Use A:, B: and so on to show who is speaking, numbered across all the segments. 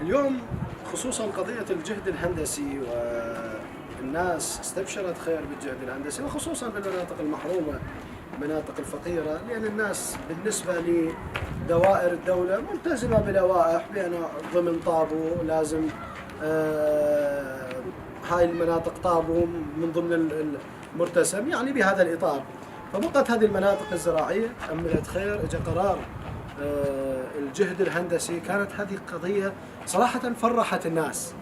A: اليوم خصوصا قضية الجهد الهندسي، والناس استبشرت خير بالجهد الهندسي، وخصوصا بالمناطق المحرومة، المناطق الفقيرة، لأن الناس بالنسبة لدوائر الدولة ملتزمة بلوائح بأن ضمن طابو لازم هاي المناطق طابو من ضمن المرتسم، يعني بهذا الإطار. فبقت هذه المناطق الزراعية أملت خير، اجى قرار الجهد الهندسي. كانت هذه القضية صراحة فرحت الناس،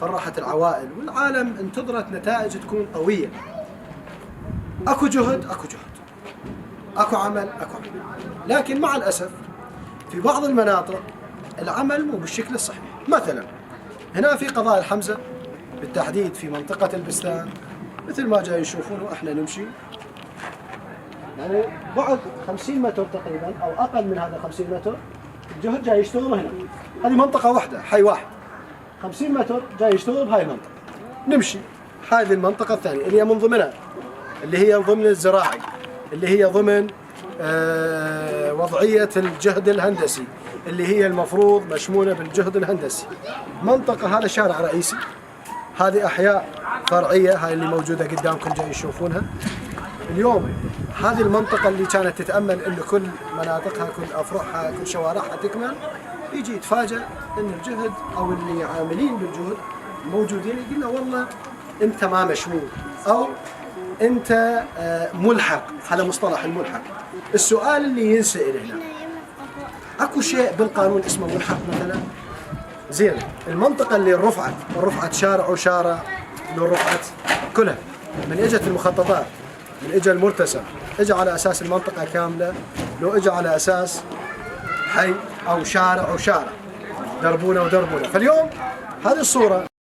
A: فرحت العوائل، والعالم انتظرت نتائج تكون قوية. اكو جهد، اكو جهد، اكو عمل، اكو عمل، لكن مع الأسف في بعض المناطق العمل مو بالشكل الصحيح. مثلا هنا في قضاء الحمزة بالتحديد في منطقة البستان، مثل ما جاي يشوفون واحنا نمشي، يعني بعد 50 متر تقريبا او اقل من هذا 50 متر الجهد جاي يشتغل هنا. هذه منطقة واحدة، حي واحد، 50 متر جاي يشتغل بهاي المنطقة. نمشي هذه المنطقة الثانية اللي هي من ضمنها، اللي هي ضمن الزراعي، اللي هي ضمن وضعية الجهد الهندسي، اللي هي المفروض مشمولة بالجهد الهندسي. منطقة هذا شارع رئيسي، هذه أحياء فرعية، هاي اللي موجودة قدامكم جاي يشوفونها. اليوم هذه المنطقة اللي كانت تتأمل أن كل مناطقها، كل أفرعها، كل شوارعها تكمل، يجي يتفاجأ أن الجهد أو اللي عاملين بالجهد موجودين يقول له والله أنت ما مشمول، أو أنت ملحق، على مصطلح الملحق. السؤال اللي ينسأل هنا، أكو شيء بالقانون اسمه ملحق مثلا؟ زين، المنطقة اللي رفعت شارع وشارع، لو رفعت كلها من اجت المخططات، من اجى المرتسم، اجى على اساس المنطقة كاملة، لو اجى على اساس حي او شارع وشارع، دربونا ودربونا. فاليوم هذه الصورة